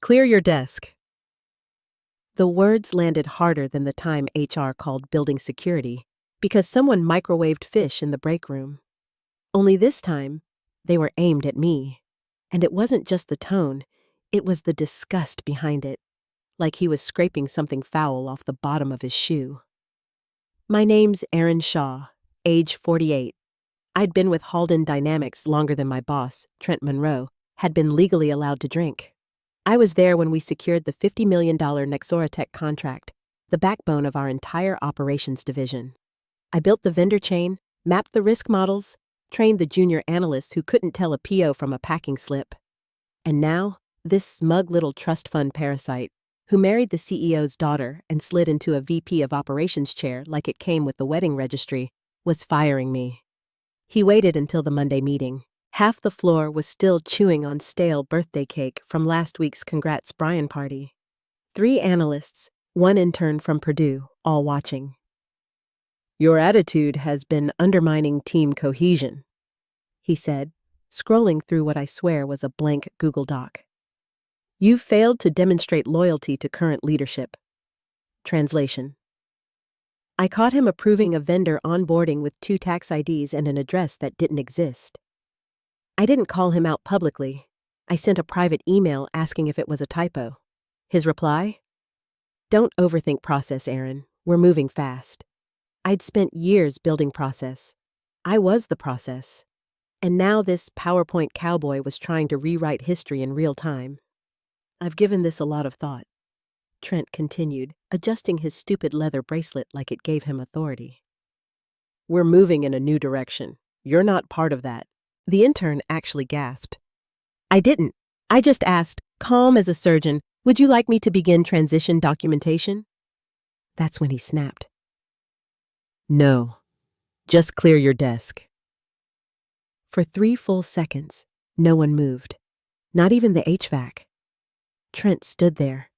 Clear your desk. The words landed harder than the time HR called building security because someone microwaved fish in the break room. Only this time, they were aimed at me. And it wasn't just the tone, it was the disgust behind it, like he was scraping something foul off the bottom of his shoe. My name's Aaron Shaw, age 48. I'd been with Halden Dynamics longer than my boss, Trent Monroe, had been legally allowed to drink. I was there when we secured the $50 million Nexoratech contract, the backbone of our entire operations division. I built the vendor chain, mapped the risk models, trained the junior analysts who couldn't tell a PO from a packing slip. And now, this smug little trust fund parasite, who married the CEO's daughter and slid into a VP of operations chair like it came with the wedding registry, was firing me. He waited until the Monday meeting. Half the floor was still chewing on stale birthday cake from last week's Congrats Brian party. 3 analysts, 1 intern from Purdue, all watching. Your attitude has been undermining team cohesion, he said, scrolling through what I swear was a blank Google Doc. You've failed to demonstrate loyalty to current leadership. Translation. I caught him approving a vendor onboarding with 2 tax IDs and an address that didn't exist. I didn't call him out publicly. I sent a private email asking if it was a typo. His reply? Don't overthink process, Aaron. We're moving fast. I'd spent years building process. I was the process. And now this PowerPoint cowboy was trying to rewrite history in real time. I've given this a lot of thought, Trent continued, adjusting his stupid leather bracelet like it gave him authority. We're moving in a new direction. You're not part of that. The intern actually gasped. I didn't. I just asked, calm as a surgeon, would you like me to begin transition documentation? That's when he snapped. No. Just clear your desk. For 3 full seconds, no one moved. Not even the HVAC. Trent stood there,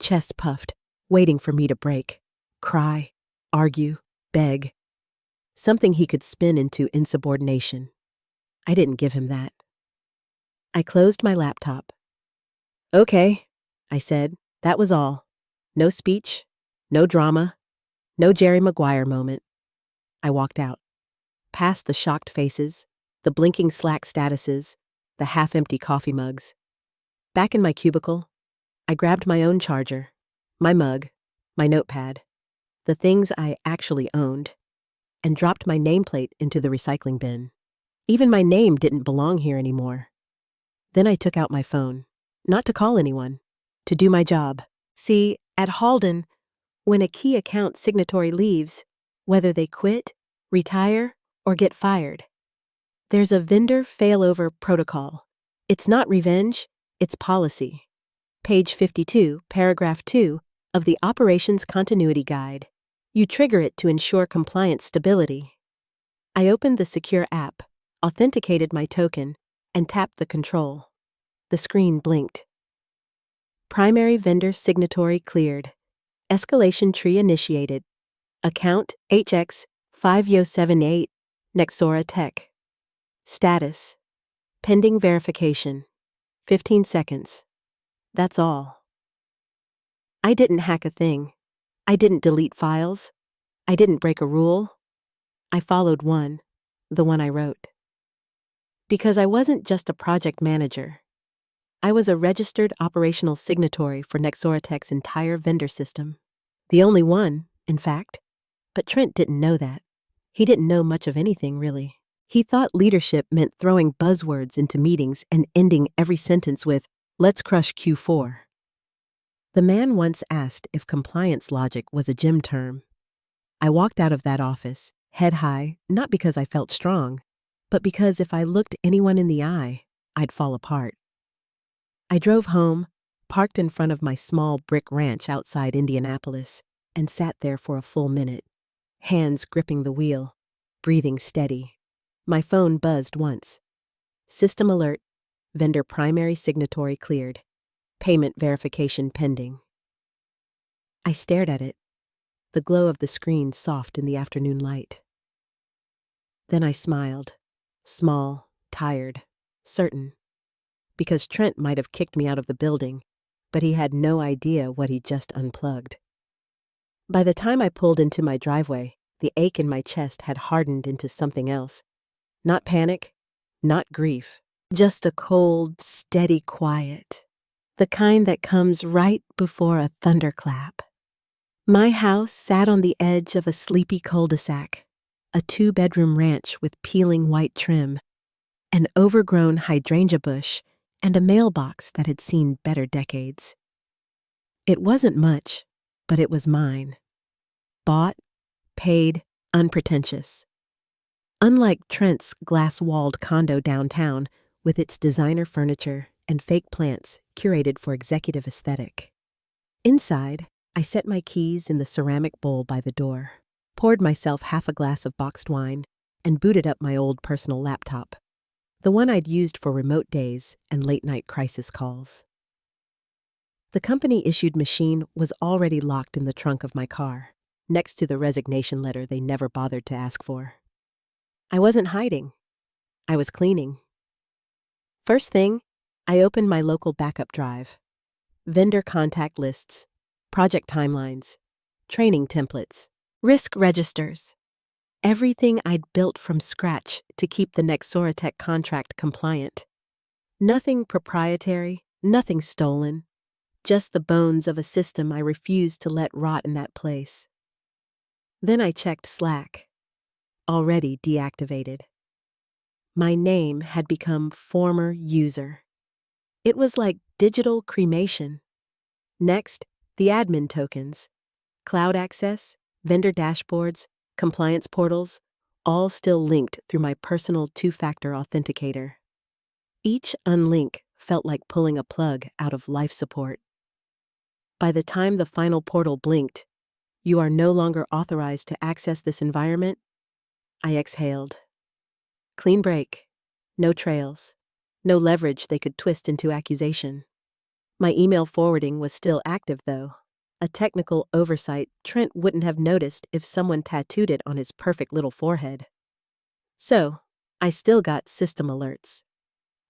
chest puffed, waiting for me to break, cry, argue, beg. Something he could spin into insubordination. I didn't give him that. I closed my laptop. Okay, I said, that was all. No speech, no drama, no Jerry Maguire moment. I walked out, past the shocked faces, the blinking Slack statuses, the half-empty coffee mugs. Back in my cubicle, I grabbed my own charger, my mug, my notepad, the things I actually owned, and dropped my nameplate into the recycling bin. Even my name didn't belong here anymore. Then I took out my phone, not to call anyone, to do my job. See, at Halden, when a key account signatory leaves, whether they quit, retire, or get fired, there's a vendor failover protocol. It's not revenge, it's policy. Page 52, paragraph 2 of the Operations Continuity Guide. You trigger it to ensure compliance stability. I opened the secure app, authenticated my token, and tapped the control. The screen blinked. Primary vendor signatory cleared. Escalation tree initiated. Account HX 5078, Nexoratech. Status. Pending verification. 15 seconds. That's all. I didn't hack a thing. I didn't delete files. I didn't break a rule. I followed one, the one I wrote. Because I wasn't just a project manager. I was a registered operational signatory for Nexoratech's entire vendor system. The only one, in fact. But Trent didn't know that. He didn't know much of anything, really. He thought leadership meant throwing buzzwords into meetings and ending every sentence with, "Let's crush Q4." The man once asked if compliance logic was a gym term. I walked out of that office, head high, not because I felt strong, but because if I looked anyone in the eye, I'd fall apart. I drove home, parked in front of my small brick ranch outside Indianapolis, and sat there for a full minute, hands gripping the wheel, breathing steady. My phone buzzed once. System alert, vendor primary signatory cleared, payment verification pending. I stared at it, the glow of the screen soft in the afternoon light. Then I smiled, small, tired, certain. Because Trent might have kicked me out of the building, but he had no idea what he just unplugged. By the time I pulled into my driveway, the ache in my chest had hardened into something else. Not panic, not grief, just a cold, steady quiet. The kind that comes right before a thunderclap. My house sat on the edge of a sleepy cul-de-sac, a 2-bedroom ranch with peeling white trim, an overgrown hydrangea bush, and a mailbox that had seen better decades. It wasn't much, but it was mine. Bought, paid, unpretentious. Unlike Trent's glass-walled condo downtown, with its designer furniture and fake plants curated for executive aesthetic. Inside, I set my keys in the ceramic bowl by the door, poured myself half a glass of boxed wine, and booted up my old personal laptop, the one I'd used for remote days and late-night crisis calls. The company-issued machine was already locked in the trunk of my car, next to the resignation letter they never bothered to ask for. I wasn't hiding. I was cleaning. First thing, I opened my local backup drive. Vendor contact lists, project timelines, training templates, risk registers. Everything I'd built from scratch to keep the Nexoratech contract compliant. Nothing proprietary, nothing stolen. Just the bones of a system I refused to let rot in that place. Then I checked Slack. Already deactivated. My name had become former user. It was like digital cremation. Next, the admin tokens. Cloud access, vendor dashboards, compliance portals, all still linked through my personal 2-factor authenticator. Each unlink felt like pulling a plug out of life support. By the time the final portal blinked, "You are no longer authorized to access this environment," I exhaled. Clean break. No trails. No leverage they could twist into accusation. My email forwarding was still active, though. A technical oversight Trent wouldn't have noticed if someone tattooed it on his perfect little forehead. So, I still got system alerts.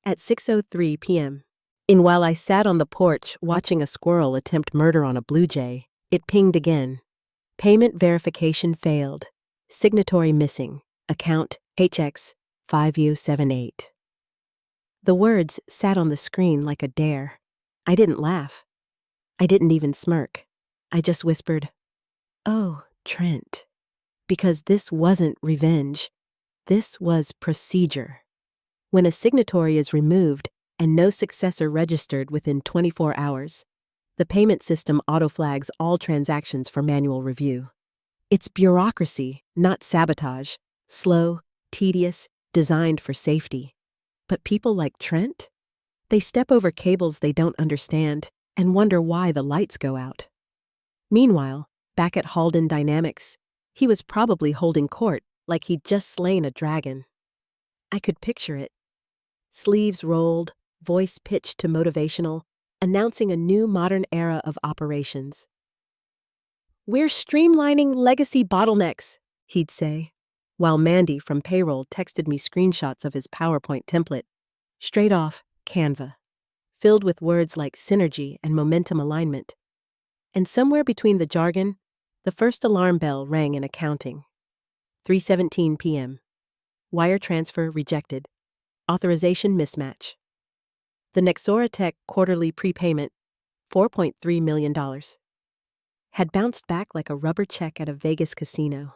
At 6:03 p.m., and while I sat on the porch watching a squirrel attempt murder on a blue jay, it pinged again. Payment verification failed. Signatory missing. Account HX5078. The words sat on the screen like a dare. I didn't laugh. I didn't even smirk. I just whispered, "Oh, Trent." Because this wasn't revenge. This was procedure. When a signatory is removed and no successor registered within 24 hours, the payment system auto-flags all transactions for manual review. It's bureaucracy, not sabotage. Slow, tedious, designed for safety. But people like Trent? They step over cables they don't understand and wonder why the lights go out. Meanwhile, back at Halden Dynamics, he was probably holding court like he'd just slain a dragon. I could picture it. Sleeves rolled, voice pitched to motivational, announcing a new modern era of operations. "We're streamlining legacy bottlenecks," he'd say, while Mandy from payroll texted me screenshots of his PowerPoint template, straight off Canva, filled with words like synergy and momentum alignment. And somewhere between the jargon, the first alarm bell rang in accounting. 3:17 p.m. Wire transfer rejected. Authorization mismatch. The Nexoratech quarterly prepayment, $4.3 million, had bounced back like a rubber check at a Vegas casino.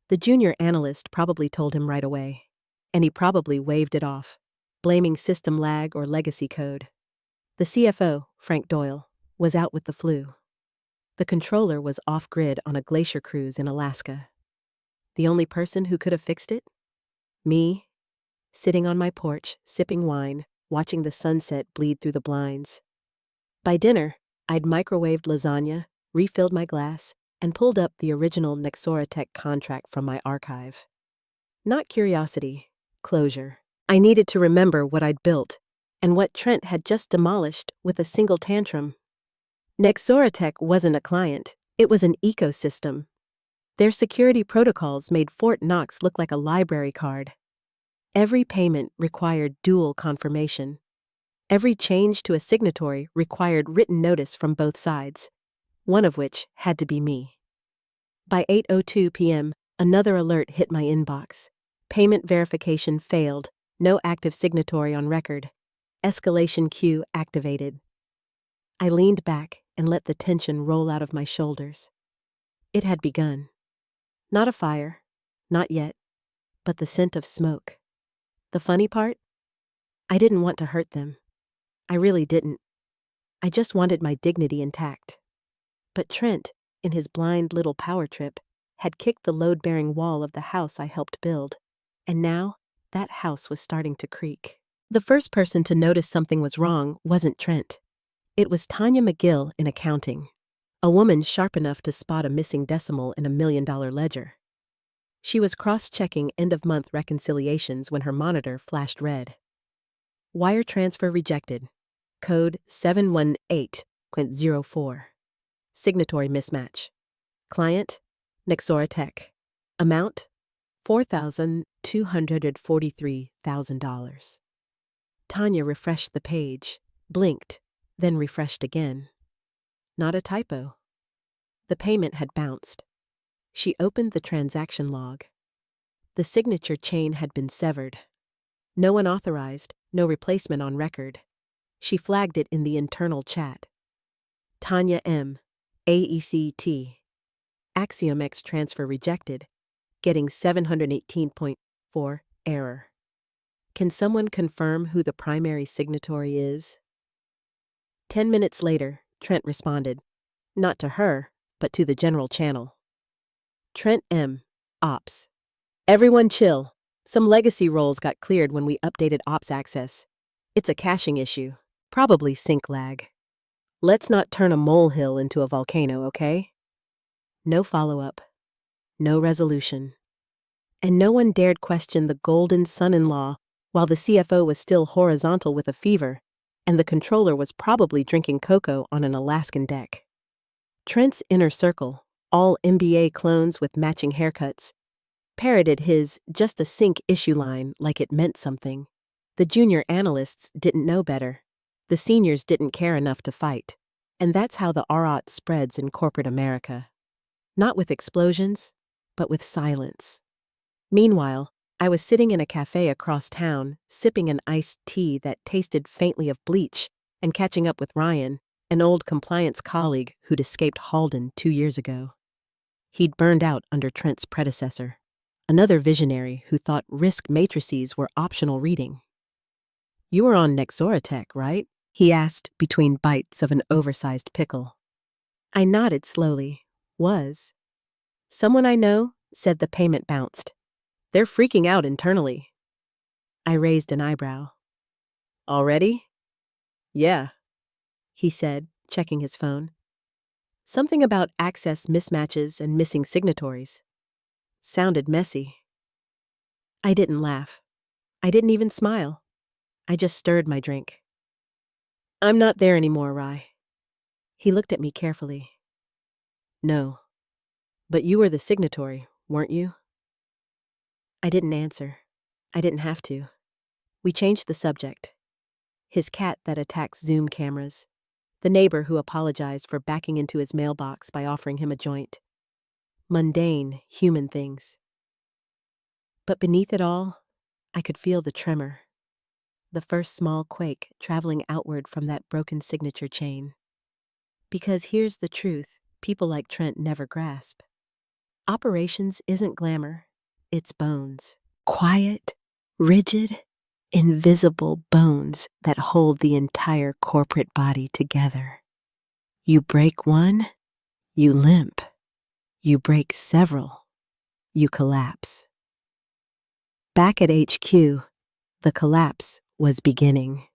The junior analyst probably told him right away, and he probably waved it off, blaming system lag or legacy code. The CFO, Frank Doyle, was out with the flu. The controller was off-grid on a glacier cruise in Alaska. The only person who could have fixed it? Me, sitting on my porch, sipping wine, watching the sunset bleed through the blinds. By dinner, I'd microwaved lasagna, refilled my glass, and pulled up the original Nexoratech contract from my archive. Not curiosity, closure. I needed to remember what I'd built, and what Trent had just demolished with a single tantrum. Nexoratech wasn't a client, it was an ecosystem. Their security protocols made Fort Knox look like a library card. Every payment required dual confirmation. Every change to a signatory required written notice from both sides, one of which had to be me. By 8:02 p.m., another alert hit my inbox. Payment verification failed. No active signatory on record. Escalation queue activated. I leaned back and let the tension roll out of my shoulders. It had begun. Not a fire, not yet, but the scent of smoke. The funny part? I didn't want to hurt them. I really didn't. I just wanted my dignity intact. But Trent, in his blind little power trip, had kicked the load-bearing wall of the house I helped build, and now that house was starting to creak. The first person to notice something was wrong wasn't Trent. It was Tanya McGill in accounting, a woman sharp enough to spot a missing decimal in $1 million ledger. She was cross-checking end-of-month reconciliations when her monitor flashed red. Wire transfer rejected. Code 718.04. Signatory mismatch. Client, Nexora Tech. Amount, $4,243,000. Tanya refreshed the page, blinked, then refreshed again. Not a typo. The payment had bounced. She opened the transaction log. The signature chain had been severed. No unauthorized, no replacement on record. She flagged it in the internal chat. Tanya M. AECT. Axiom X transfer rejected, getting 718.4 error. Can someone confirm who the primary signatory is? 10 minutes later, Trent responded. Not to her, but to the general channel. Trent M. Ops. Everyone chill. Some legacy roles got cleared when we updated Ops access. It's a caching issue. Probably sync lag. Let's not turn a molehill into a volcano, okay? No follow-up. No resolution. And no one dared question the golden son-in-law while the CFO was still horizontal with a fever, and the controller was probably drinking cocoa on an Alaskan deck. Trent's inner circle, all MBA clones with matching haircuts, parroted his just a sync issue line like it meant something. The junior analysts didn't know better. The seniors didn't care enough to fight. And that's how the ROT spreads in corporate America. Not with explosions, but with silence. Meanwhile, I was sitting in a cafe across town, sipping an iced tea that tasted faintly of bleach, and catching up with Ryan, an old compliance colleague who'd escaped Halden 2 years ago. He'd burned out under Trent's predecessor, another visionary who thought risk matrices were optional reading. You were on Nexora Tech, right? He asked between bites of an oversized pickle. I nodded slowly. Was. Someone I know said the payment bounced. They're freaking out internally. I raised an eyebrow. Already? Yeah, he said, checking his phone. Something about access mismatches and missing signatories. Sounded messy. I didn't laugh. I didn't even smile. I just stirred my drink. I'm not there anymore, Rye. He looked at me carefully. No. But you were the signatory, weren't you? I didn't answer. I didn't have to. We changed the subject. His cat that attacks Zoom cameras. The neighbor who apologized for backing into his mailbox by offering him a joint. Mundane, human things. But beneath it all, I could feel the tremor. The first small quake traveling outward from that broken signature chain. Because here's the truth people like Trent never grasp. Operations isn't glamour, it's bones. Quiet, rigid, invisible bones that hold the entire corporate body together. You break one, you limp. You break several, you collapse. Back at HQ, the collapse was beginning.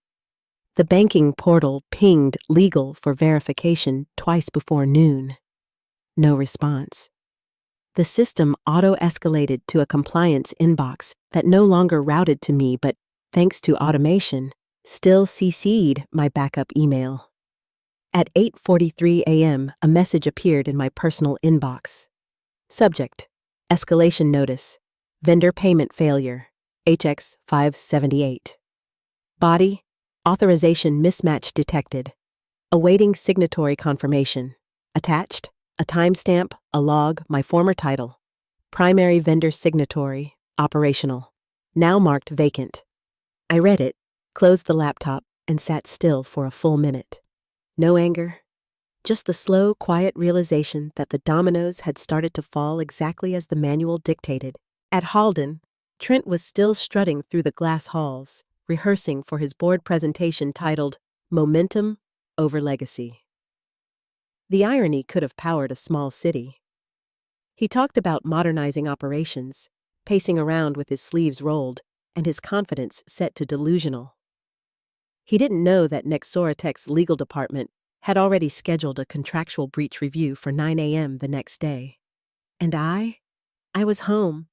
The banking portal pinged legal for verification twice before noon. No response. The system auto-escalated to a compliance inbox that no longer routed to me but, thanks to automation, still CC'd my backup email. At 8:43 a.m., a message appeared in my personal inbox. Subject: Escalation notice. Vendor payment failure. HX 578. Body: Authorization mismatch detected. Awaiting signatory confirmation. Attached, a timestamp, a log, my former title. Primary vendor signatory, operational. Now marked vacant. I read it, closed the laptop, and sat still for a full minute. No anger, just the slow, quiet realization that the dominoes had started to fall exactly as the manual dictated. At Halden, Trent was still strutting through the glass halls, rehearsing for his board presentation titled Momentum over Legacy. The irony could have powered a small city. He talked about modernizing operations, pacing around with his sleeves rolled and his confidence set to delusional. He didn't know that Nexoratech's legal department had already scheduled a contractual breach review for 9 a.m. the next day. And I was home,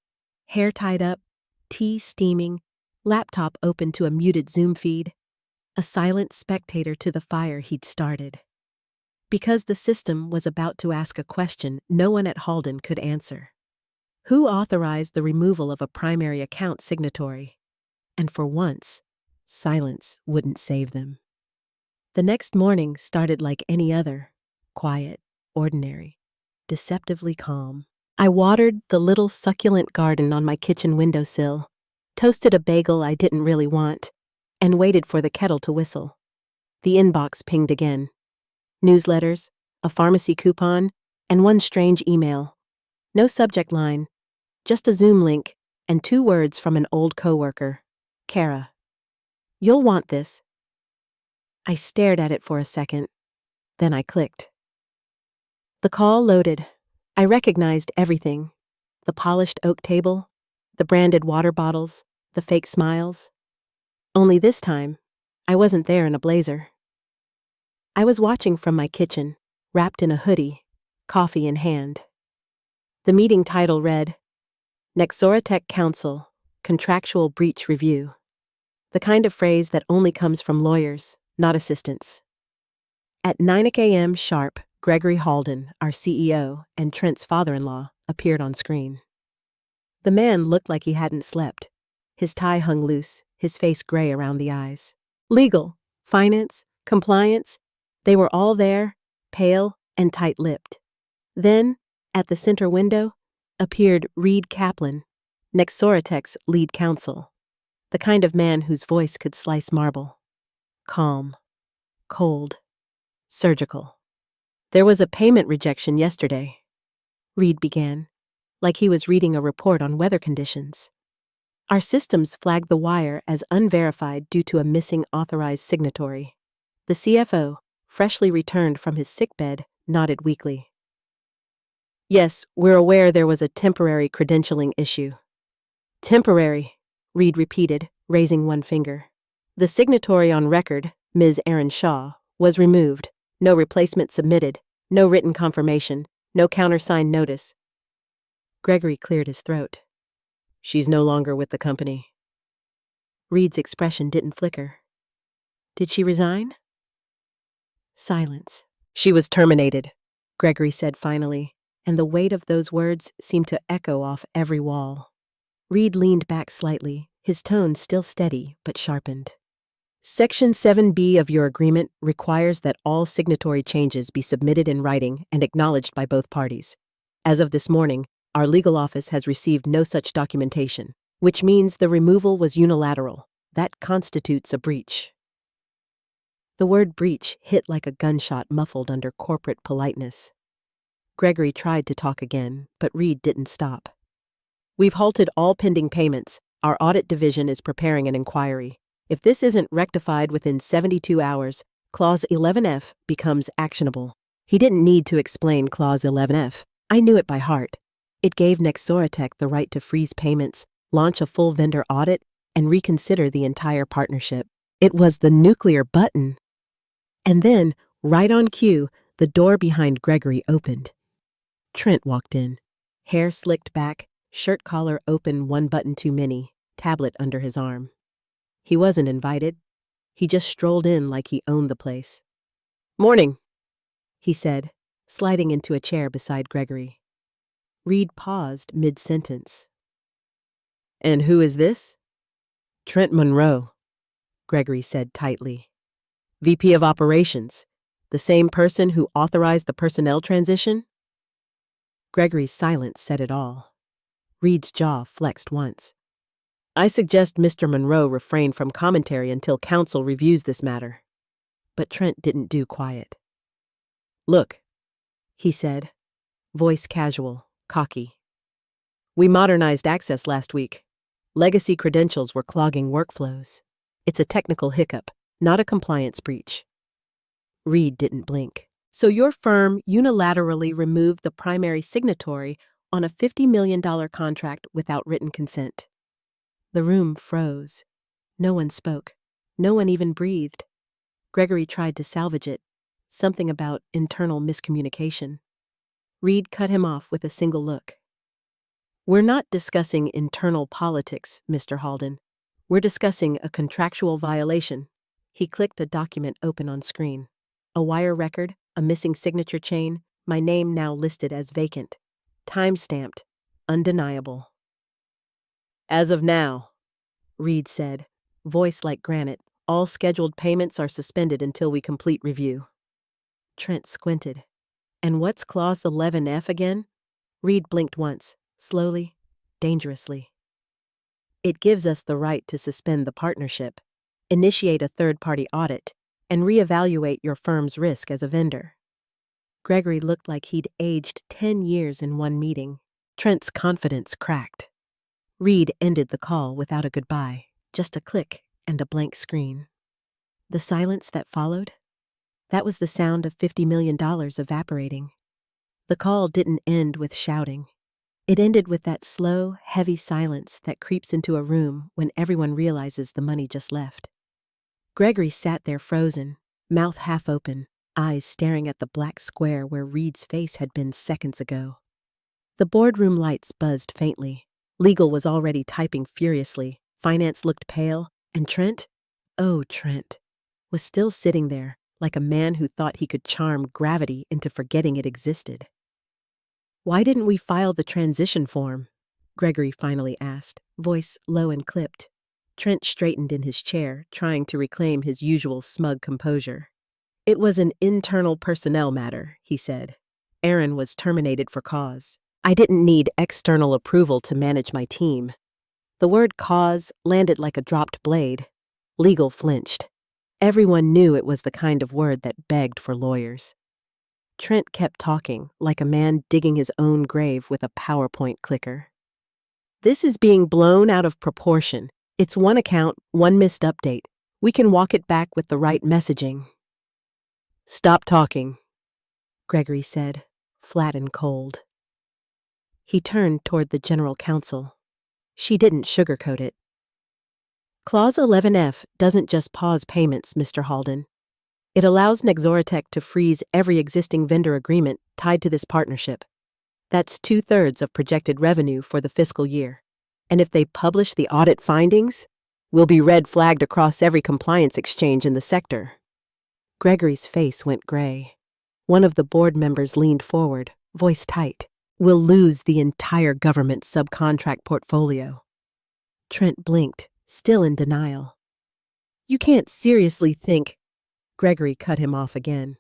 hair tied up, tea steaming, laptop open to a muted Zoom feed, a silent spectator to the fire he'd started. Because the system was about to ask a question no one at Halden could answer. Who authorized the removal of a primary account signatory? And for once, silence wouldn't save them. The next morning started like any other, quiet, ordinary, deceptively calm. I watered the little succulent garden on my kitchen windowsill, toasted a bagel I didn't really want, and waited for the kettle to whistle. The inbox pinged again. Newsletters, a pharmacy coupon, and one strange email. No subject line, just a Zoom link and 2 words from an old coworker, Kara. You'll want this. I stared at it for a second, then I clicked. The call loaded. I recognized everything. The polished oak table, the branded water bottles, the fake smiles. Only this time, I wasn't there in a blazer. I was watching from my kitchen, wrapped in a hoodie, coffee in hand. The meeting title read, Nexoratech Council, Contractual Breach Review. The kind of phrase that only comes from lawyers, not assistants. At 9 a.m. sharp, Gregory Halden, our CEO, and Trent's father-in-law, appeared on screen. The man looked like he hadn't slept. His tie hung loose, his face gray around the eyes. Legal, finance, compliance, they were all there, pale and tight-lipped. Then, at the center window, appeared Reed Kaplan, Nexoratech's lead counsel, the kind of man whose voice could slice marble. Calm, cold, surgical. There was a payment rejection yesterday, Reed began, like he was reading a report on weather conditions. Our systems flagged the wire as unverified due to a missing authorized signatory. The CFO, freshly returned from his sickbed, nodded weakly. Yes, we're aware there was a temporary credentialing issue. Temporary, Reed repeated, raising one finger. The signatory on record, Ms. Erin Shaw, was removed. No replacement submitted, no written confirmation, no countersigned notice. Gregory cleared his throat. She's no longer with the company. Reed's expression didn't flicker. Did she resign? Silence. She was terminated, Gregory said finally, and the weight of those words seemed to echo off every wall. Reed leaned back slightly, his tone still steady but sharpened. Section 7B of your agreement requires that all signatory changes be submitted in writing and acknowledged by both parties. As of this morning, our legal office has received no such documentation, which means the removal was unilateral. That constitutes a breach. The word breach hit like a gunshot muffled under corporate politeness. Gregory tried to talk again, but Reed didn't stop. We've halted all pending payments. Our audit division is preparing an inquiry. If this isn't rectified within 72 hours, Clause 11F becomes actionable. He didn't need to explain Clause 11F. I knew it by heart. It gave Nexoratech the right to freeze payments, launch a full vendor audit, and reconsider the entire partnership. It was the nuclear button. And then, right on cue, the door behind Gregory opened. Trent walked in, hair slicked back, shirt collar open 1 button too many, tablet under his arm. He wasn't invited. He just strolled in like he owned the place. Morning, he said, sliding into a chair beside Gregory. Reed paused mid-sentence. And who is this? Trent Monroe, Gregory said tightly. VP of Operations, the same person who authorized the personnel transition? Gregory's silence said it all. Reed's jaw flexed once. I suggest Mr. Monroe refrain from commentary until counsel reviews this matter. But Trent didn't do quiet. Look, he said, voice casual, cocky. We modernized Access last week. Legacy credentials were clogging workflows. It's a technical hiccup, not a compliance breach. Reed didn't blink. So your firm unilaterally removed the primary signatory on a $50 million contract without written consent. The room froze. No one spoke. No one even breathed. Gregory tried to salvage it. Something about internal miscommunication. Reed cut him off with a single look. We're not discussing internal politics, Mr. Halden. We're discussing a contractual violation. He clicked a document open on screen. A wire record, a missing signature chain, my name now listed as vacant. Time-stamped, undeniable. As of now, Reed said, voice like granite, all scheduled payments are suspended until we complete review. Trent squinted. And what's Clause 11F again? Reed blinked once, slowly, dangerously. It gives us the right to suspend the partnership, initiate a third-party audit, and reevaluate your firm's risk as a vendor. Gregory looked like he'd aged 10 years in one meeting. Trent's confidence cracked. Reed ended the call without a goodbye, just a click and a blank screen. The silence that followed? That was the sound of $50 million evaporating. The call didn't end with shouting. It ended with that slow, heavy silence that creeps into a room when everyone realizes the money just left. Gregory sat there frozen, mouth half open, eyes staring at the black square where Reed's face had been seconds ago. The boardroom lights buzzed faintly. Legal was already typing furiously. Finance looked pale, and Trent, oh Trent, was still sitting there like a man who thought he could charm gravity into forgetting it existed. Why didn't we file the transition form? Gregory finally asked, voice low and clipped. Trent straightened in his chair, trying to reclaim his usual smug composure. It was an internal personnel matter, he said. Aaron was terminated for cause. I didn't need external approval to manage my team. The word cause landed like a dropped blade. Legal flinched. Everyone knew it was the kind of word that begged for lawyers. Trent kept talking, like a man digging his own grave with a PowerPoint clicker. This is being blown out of proportion. It's one account, one missed update. We can walk it back with the right messaging. Stop talking, Gregory said, flat and cold. He turned toward the general counsel. She didn't sugarcoat it. Clause 11F doesn't just pause payments, Mr. Halden. It allows Nexoratech to freeze every existing vendor agreement tied to this partnership. That's 2/3 of projected revenue for the fiscal year. And if they publish the audit findings, we'll be red flagged across every compliance exchange in the sector. Gregory's face went gray. One of the board members leaned forward, voice tight. We'll lose the entire government subcontract portfolio. Trent blinked, still in denial. You can't seriously think... Gregory cut him off again.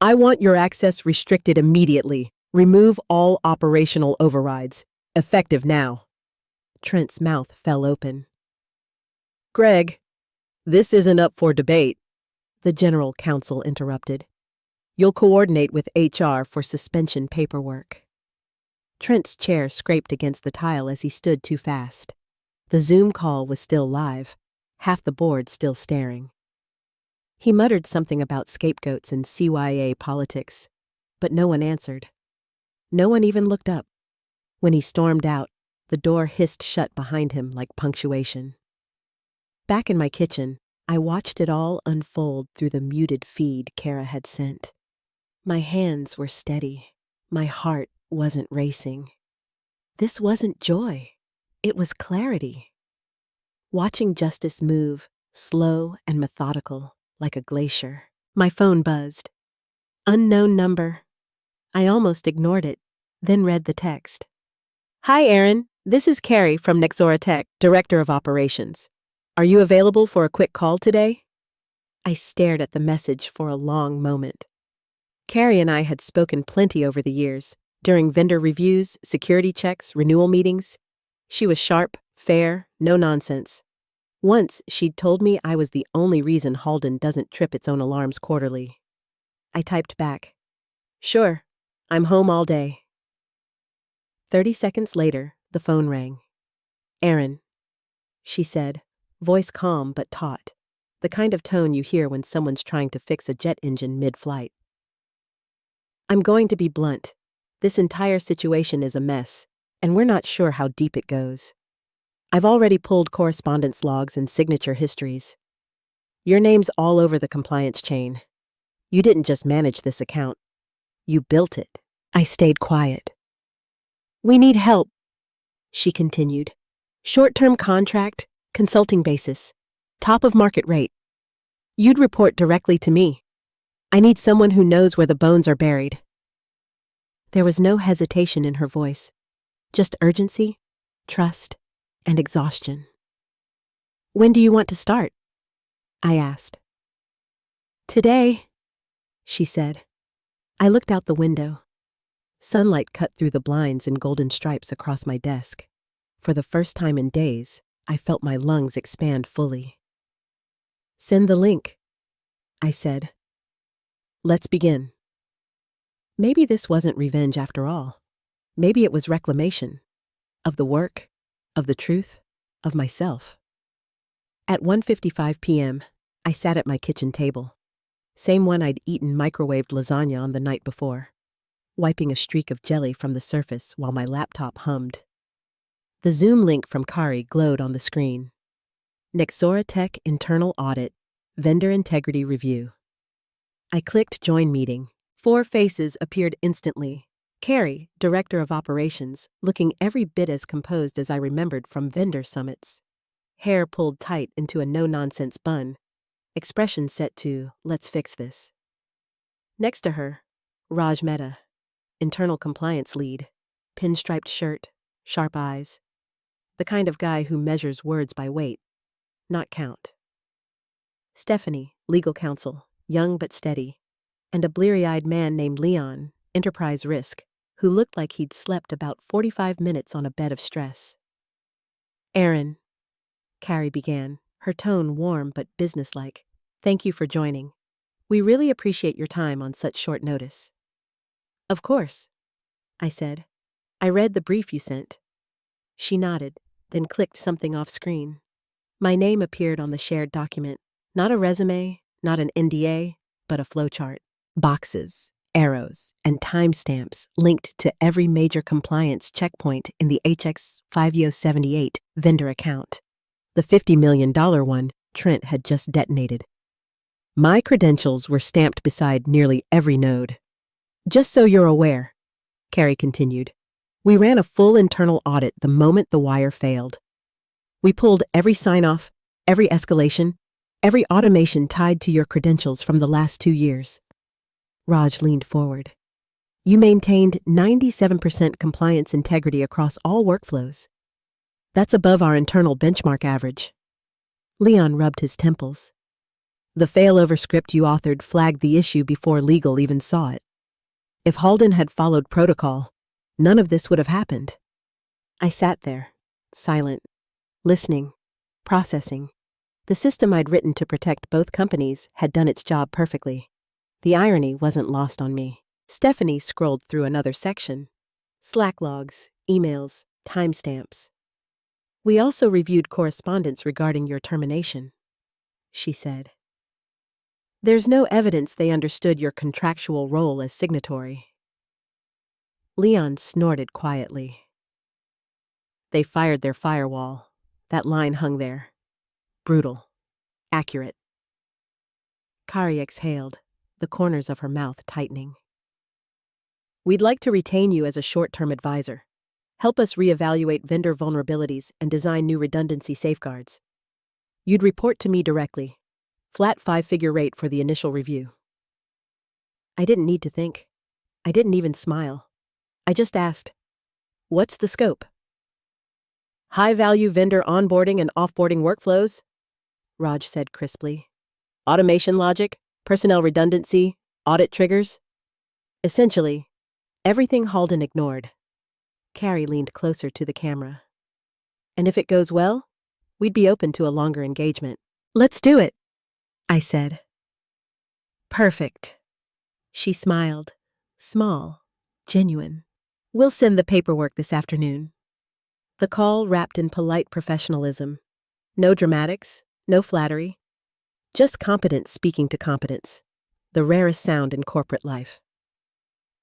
I want your access restricted immediately. Remove all operational overrides. Effective now. Trent's mouth fell open. Greg, this isn't up for debate, the general counsel interrupted. You'll coordinate with HR for suspension paperwork. Trent's chair scraped against the tile as he stood too fast. The Zoom call was still live, half the board still staring. He muttered something about scapegoats and CYA politics, but no one answered. No one even looked up. When he stormed out, the door hissed shut behind him like punctuation. Back in my kitchen, I watched it all unfold through the muted feed Kara had sent. My hands were steady. My heart wasn't racing. This wasn't joy. It was clarity. Watching justice move, slow and methodical, like a glacier. My phone buzzed. Unknown number. I almost ignored it, then read the text. Hi, Aaron. This is Carrie from Nexoratech, Director of Operations. Are you available for a quick call today? I stared at the message for a long moment. Carrie and I had spoken plenty over the years, during vendor reviews, security checks, renewal meetings. She was sharp, fair, no nonsense. Once, she'd told me I was the only reason Halden doesn't trip its own alarms quarterly. I typed back, "Sure, I'm home all day." 30 seconds later, the phone rang. "Aaron," she said, voice calm but taut, the kind of tone you hear when someone's trying to fix a jet engine mid-flight. "I'm going to be blunt. This entire situation is a mess, and we're not sure how deep it goes. I've already pulled correspondence logs and signature histories. Your name's all over the compliance chain. You didn't just manage this account. You built it." I stayed quiet. "We need help," she continued. "Short-term contract, consulting basis, top of market rate. You'd report directly to me. I need someone who knows where the bones are buried." There was no hesitation in her voice, just urgency, trust, and exhaustion. "When do you want to start?" I asked. "Today," she said. I looked out the window. Sunlight cut through the blinds in golden stripes across my desk. For the first time in days, I felt my lungs expand fully. "Send the link," I said. "Let's begin." Maybe this wasn't revenge after all. Maybe it was reclamation. Of the work, of the truth, of myself. At 1:55 p.m., I sat at my kitchen table. Same one I'd eaten microwaved lasagna on the night before, wiping a streak of jelly from the surface while my laptop hummed. The Zoom link from Kari glowed on the screen. Nexora Tech Internal Audit, Vendor Integrity Review. I clicked Join Meeting. 4 faces appeared instantly. Carrie, Director of Operations, looking every bit as composed as I remembered from vendor summits. Hair pulled tight into a no-nonsense bun. Expression set to, "Let's fix this." Next to her, Raj Mehta, Internal Compliance Lead, pinstriped shirt, sharp eyes. The kind of guy who measures words by weight, not count. Stephanie, Legal Counsel, young but steady, and a bleary-eyed man named Leon, Enterprise Risk, who looked like he'd slept about 45 minutes on a bed of stress. "Aaron," Carrie began, her tone warm but businesslike. "Thank you for joining. We really appreciate your time on such short notice." "Of course," I said. "I read the brief you sent." She nodded, then clicked something off screen. My name appeared on the shared document. Not a resume, not an NDA, but a flowchart. Boxes, arrows, and timestamps linked to every major compliance checkpoint in the HX 5078 vendor account. The $50 million one Trent had just detonated. My credentials were stamped beside nearly every node. "Just so you're aware," Carrie continued, "we ran a full internal audit the moment the wire failed. We pulled every sign-off, every escalation, every automation tied to your credentials from the last 2 years. Raj leaned forward. "You maintained 97% compliance integrity across all workflows. That's above our internal benchmark average." Leon rubbed his temples. "The failover script you authored flagged the issue before legal even saw it. If Halden had followed protocol, none of this would have happened." I sat there, silent, listening, processing. The system I'd written to protect both companies had done its job perfectly. The irony wasn't lost on me. Stephanie scrolled through another section. Slack logs, emails, timestamps. "We also reviewed correspondence regarding your termination," she said. "There's no evidence they understood your contractual role as signatory." Leon snorted quietly. "They fired their firewall. That line hung there. Brutal. Accurate." Kari exhaled, the corners of her mouth tightening. "We'd like to retain you as a short-term advisor. Help us reevaluate vendor vulnerabilities and design new redundancy safeguards. You'd report to me directly. Flat 5-figure rate for the initial review." I didn't need to think. I didn't even smile. I just asked, "What's the scope?" "High-value vendor onboarding and offboarding workflows, Raj said crisply. Automation logic, personnel redundancy, audit triggers. Essentially, everything Halden ignored. Carrie leaned closer to the camera. And if it goes well, we'd be open to a longer engagement. Let's do it, I said. Perfect. She smiled. Small, genuine. We'll send the paperwork this afternoon. The call wrapped in polite professionalism. No dramatics, no flattery. Just competence speaking to competence. The rarest sound in corporate life.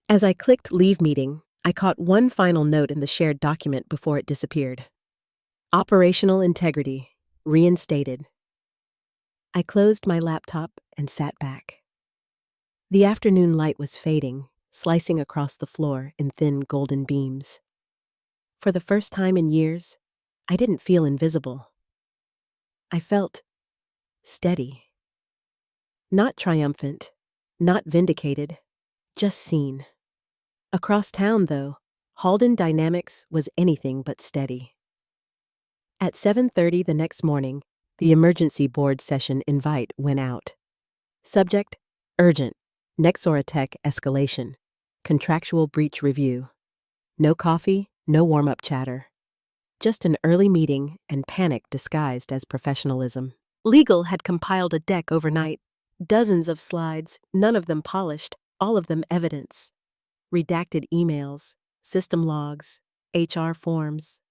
As I clicked leave meeting, I caught one final note in the shared document before it disappeared. Operational integrity, reinstated. I closed my laptop and sat back. The afternoon light was fading, slicing across the floor in thin golden beams. For the first time in years, I didn't feel invisible. I felt steady. Not triumphant, not vindicated, just seen. Across town, though, Halden Dynamics was anything but steady. At 7:30 the next morning, the emergency board session invite went out. Subject, urgent, Nexoratech escalation, contractual breach review. No coffee, no warm-up chatter. Just an early meeting and panic disguised as professionalism. Legal had compiled a deck overnight. Dozens of slides, none of them polished, all of them evidence. Redacted emails, system logs, HR forms.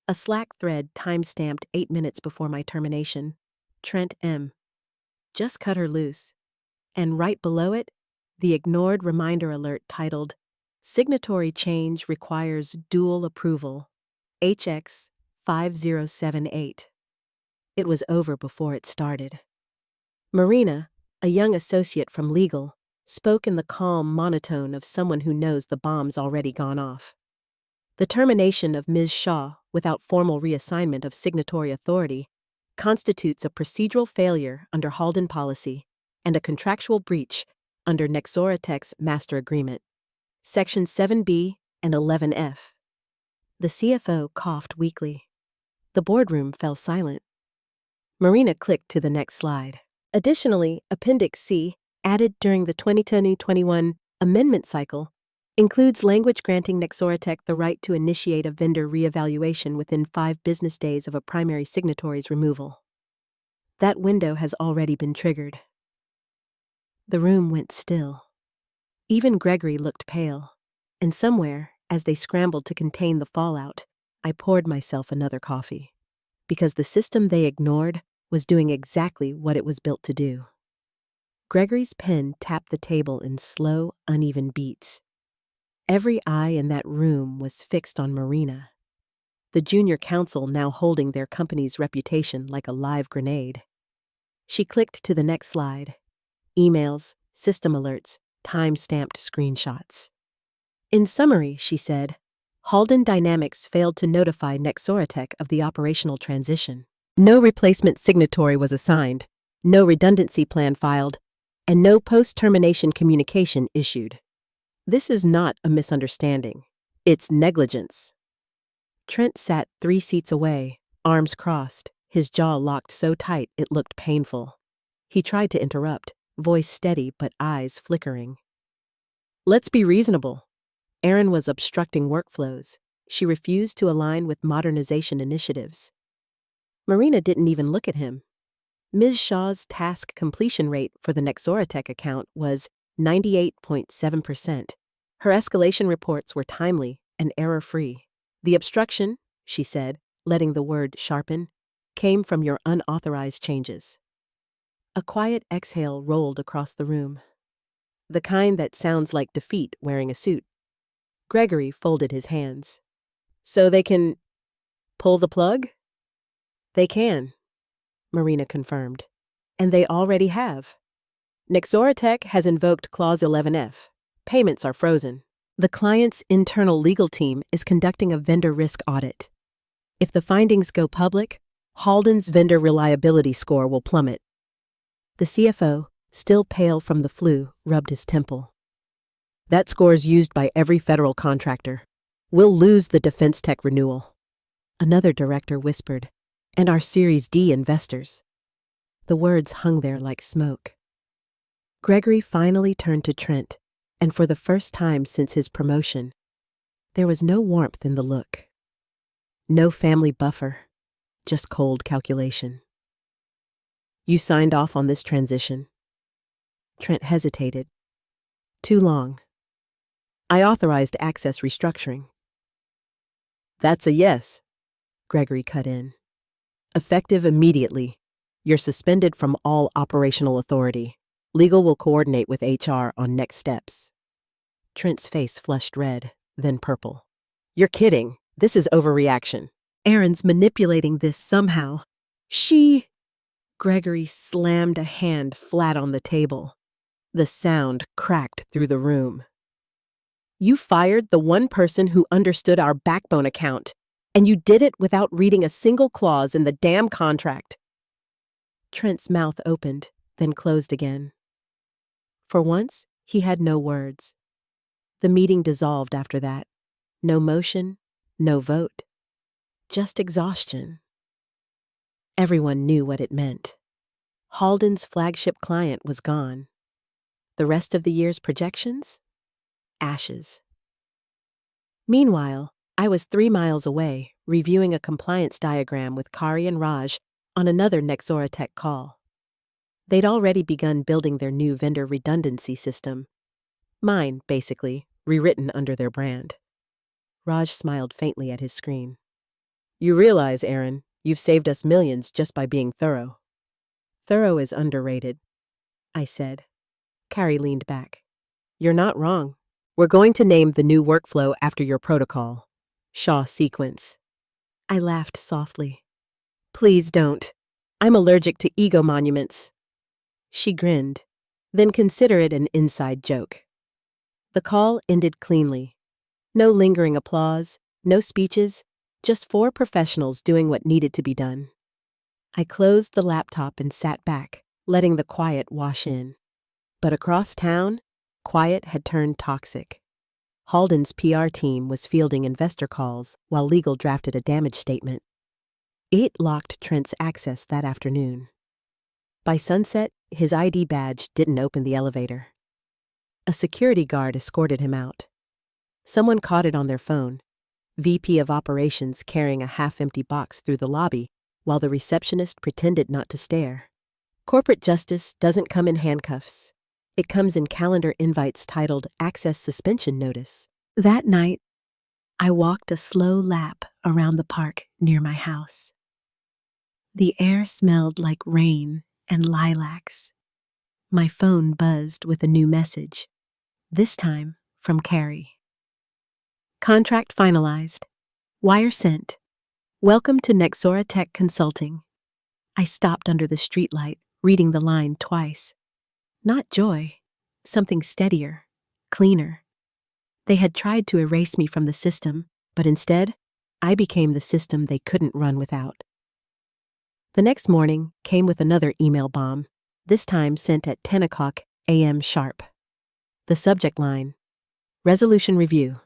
A Slack thread time-stamped 8 minutes before my termination. Trent M. Just cut her loose. And right below it, the ignored reminder alert titled, Signatory change requires dual approval. HX 5078. It was over before it started. Marina, a young associate from legal, spoke in the calm monotone of someone who knows the bomb's already gone off. The termination of Ms. Shaw without formal reassignment of signatory authority constitutes a procedural failure under Halden policy and a contractual breach under Nexoratech's master agreement, Section 7B and 11F. The CFO coughed weakly. The boardroom fell silent. Marina clicked to the next slide. Additionally, Appendix C, added during the 2020-21 amendment cycle, includes language granting Nexoratech the right to initiate a vendor reevaluation within 5 business days of a primary signatory's removal. That window has already been triggered. The room went still. Even Gregory looked pale, and somewhere, as they scrambled to contain the fallout, I poured myself another coffee, because the system they ignored was doing exactly what it was built to do. Gregory's pen tapped the table in slow, uneven beats. Every eye in that room was fixed on Marina, the junior counsel now holding their company's reputation like a live grenade. She clicked to the next slide. Emails, system alerts, time-stamped screenshots. In summary, she said, Halden Dynamics failed to notify Nexoratech of the operational transition. No replacement signatory was assigned, no redundancy plan filed, and no post-termination communication issued. This is not a misunderstanding. It's negligence. Trent sat 3 seats away, arms crossed, his jaw locked so tight it looked painful. He tried to interrupt, voice steady but eyes flickering. Let's be reasonable. Erin was obstructing workflows. She refused to align with modernization initiatives. Marina didn't even look at him. Ms. Shaw's task completion rate for the Nexoratech account was 98.7%. Her escalation reports were timely and error-free. The obstruction, she said, letting the word sharpen, came from your unauthorized changes. A quiet exhale rolled across the room. The kind that sounds like defeat wearing a suit. Gregory folded his hands. So they can pull the plug? They can, Marina confirmed. And they already have. Nexoratech has invoked Clause 11F. Payments are frozen. The client's internal legal team is conducting a vendor risk audit. If the findings go public, Halden's vendor reliability score will plummet. The CFO, still pale from the flu, rubbed his temple. That score's used by every federal contractor. We'll lose the Defense Tech renewal. Another director whispered, and our Series D investors. The words hung there like smoke. Gregory finally turned to Trent, and for the first time since his promotion, there was no warmth in the look. No family buffer, just cold calculation. You signed off on this transition. Trent hesitated. Too long. I authorized access restructuring. That's a yes, Gregory cut in. Effective immediately. You're suspended from all operational authority. Legal will coordinate with HR on next steps. Trent's face flushed red, then purple. You're kidding. This is overreaction. Aaron's manipulating this somehow. Gregory slammed a hand flat on the table. The sound cracked through the room. You fired the one person who understood our backbone account, and you did it without reading a single clause in the damn contract. Trent's mouth opened, then closed again. For once, he had no words. The meeting dissolved after that. No motion, no vote. Just exhaustion. Everyone knew what it meant. Halden's flagship client was gone. The rest of the year's projections? Ashes. Meanwhile, I was 3 miles away, reviewing a compliance diagram with Kari and Raj on another Nexora Tech call. They'd already begun building their new vendor redundancy system. Mine, basically, rewritten under their brand. Raj smiled faintly at his screen. You realize, Aaron, you've saved us millions just by being thorough. Thorough is underrated, I said. Kari leaned back. You're not wrong. We're going to name the new workflow after your protocol. Shaw sequence. I laughed softly. Please don't. I'm allergic to ego monuments. She grinned. Then consider it an inside joke. The call ended cleanly. No lingering applause, no speeches, just 4 professionals doing what needed to be done. I closed the laptop and sat back, letting the quiet wash in. But across town, quiet had turned toxic. Halden's PR team was fielding investor calls while legal drafted a damage statement. It locked Trent's access that afternoon. By sunset, his ID badge didn't open the elevator. A security guard escorted him out. Someone caught it on their phone, VP of Operations carrying a half-empty box through the lobby while the receptionist pretended not to stare. Corporate justice doesn't come in handcuffs. It comes in calendar invites titled Access Suspension Notice. That night, I walked a slow lap around the park near my house. The air smelled like rain and lilacs. My phone buzzed with a new message, this time from Kari. Contract finalized. Wire sent. Welcome to Nexora Tech Consulting. I stopped under the streetlight, reading the line twice. Not joy, something steadier, cleaner. They had tried to erase me from the system, but instead, I became the system they couldn't run without. The next morning came with another email bomb, this time sent at 10 o'clock a.m. sharp. The subject line, Resolution Review,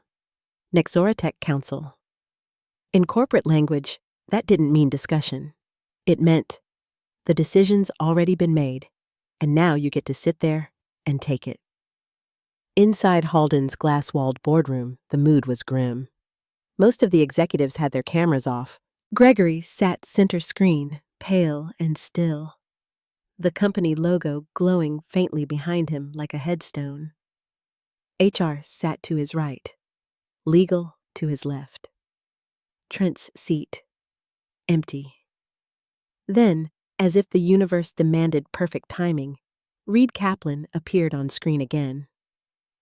Nexora Tech Council. In corporate language, that didn't mean discussion. It meant, the decision's already been made, and now you get to sit there and take it. Inside Halden's glass-walled boardroom, the mood was grim. Most of the executives had their cameras off. Gregory sat center screen, pale and still. The company logo glowing faintly behind him like a headstone. HR sat to his right, legal to his left. Trent's seat, empty. Then, as if the universe demanded perfect timing, Reed Kaplan appeared on screen again.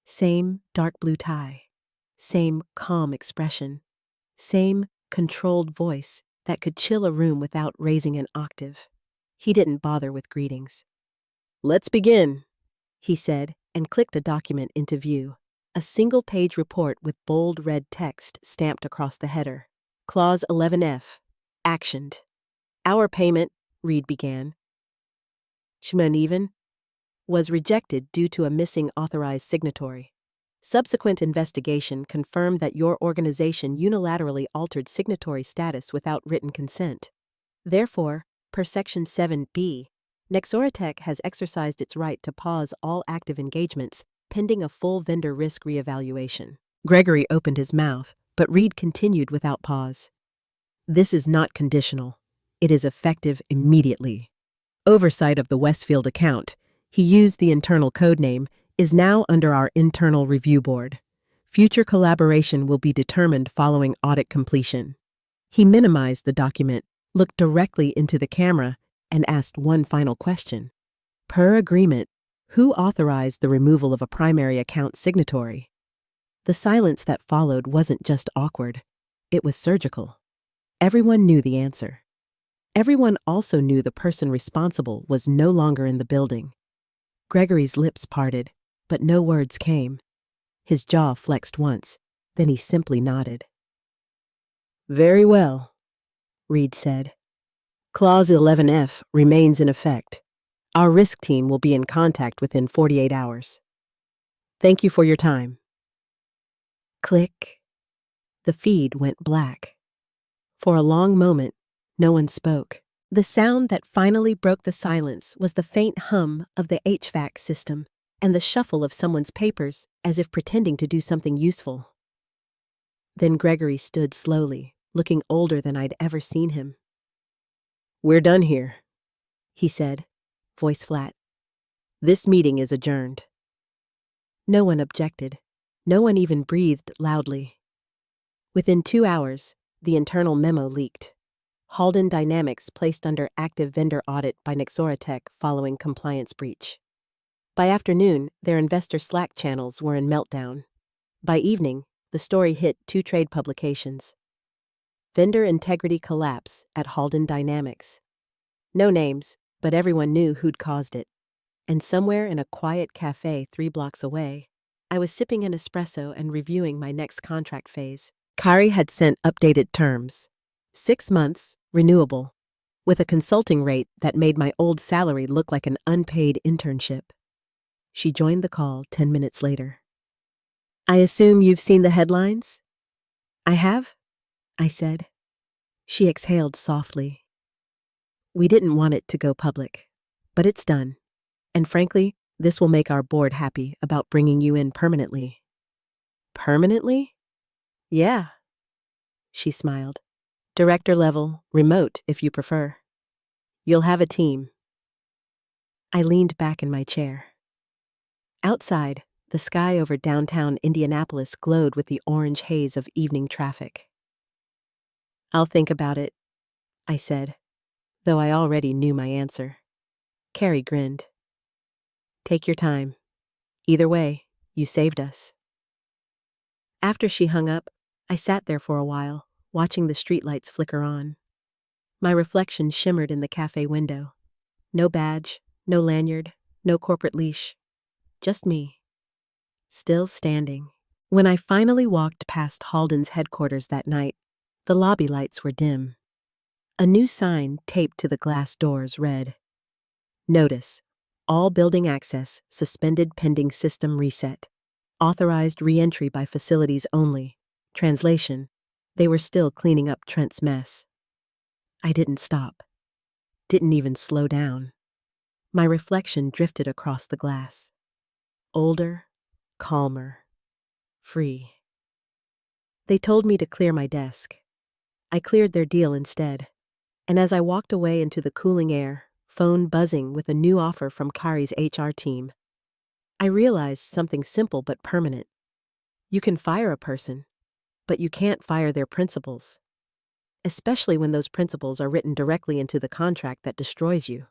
Same dark blue tie, same calm expression, same controlled voice that could chill a room without raising an octave. He didn't bother with greetings. Let's begin, he said, and clicked a document into view. A single-page report with bold red text stamped across the header. Clause 11F. Actioned. Our payment, Reed began, uneven, was rejected due to a missing authorized signatory. Subsequent investigation confirmed that your organization unilaterally altered signatory status without written consent. Therefore, per Section 7B, Nexoratech has exercised its right to pause all active engagements pending a full vendor risk reevaluation. Gregory opened his mouth, but Reed continued without pause. This is not conditional. It is effective immediately. Oversight of the Westfield account, he used the internal codename, is now under our internal review board. Future collaboration will be determined following audit completion. He minimized the document, looked directly into the camera, and asked one final question. Per agreement, who authorized the removal of a primary account signatory? The silence that followed wasn't just awkward, it was surgical. Everyone knew the answer. Everyone also knew the person responsible was no longer in the building. Gregory's lips parted, but no words came. His jaw flexed once, then he simply nodded. Very well, Reed said. Clause 11F remains in effect. Our risk team will be in contact within 48 hours. Thank you for your time. Click. The feed went black. For a long moment, no one spoke. The sound that finally broke the silence was the faint hum of the HVAC system and the shuffle of someone's papers as if pretending to do something useful. Then Gregory stood slowly, looking older than I'd ever seen him. We're done here, he said, voice flat. This meeting is adjourned. No one objected. No one even breathed loudly. Within 2 hours, the internal memo leaked. Halden Dynamics placed under active vendor audit by Nexoratech following compliance breach. By afternoon, their investor Slack channels were in meltdown. By evening, the story hit 2 trade publications. Vendor integrity collapse at Halden Dynamics. No names, but everyone knew who'd caused it. And somewhere in a quiet cafe 3 blocks away, I was sipping an espresso and reviewing my next contract phase. Kari had sent updated terms. 6 months, renewable, with a consulting rate that made my old salary look like an unpaid internship. She joined the call 10 minutes later. I assume you've seen the headlines? I have, I said. She exhaled softly. We didn't want it to go public, but it's done. And frankly, this will make our board happy about bringing you in permanently. Permanently? Yeah. She smiled. Director level, remote if you prefer. You'll have a team. I leaned back in my chair. Outside, the sky over downtown Indianapolis glowed with the orange haze of evening traffic. I'll think about it, I said, though I already knew my answer. Carrie grinned. Take your time. Either way, you saved us. After she hung up, I sat there for a while, watching the streetlights flicker on. My reflection shimmered in the cafe window. No badge, no lanyard, no corporate leash. Just me. Still standing. When I finally walked past Halden's headquarters that night, the lobby lights were dim. A new sign taped to the glass doors read, Notice, all building access suspended pending system reset. Authorized re-entry by facilities only. Translation, they were still cleaning up Trent's mess. I didn't stop. Didn't even slow down. My reflection drifted across the glass. Older, calmer, free. They told me to clear my desk. I cleared their deal instead. And as I walked away into the cooling air, phone buzzing with a new offer from Kari's HR team, I realized something simple but permanent. You can fire a person, but you can't fire their principles. Especially when those principles are written directly into the contract that destroys you.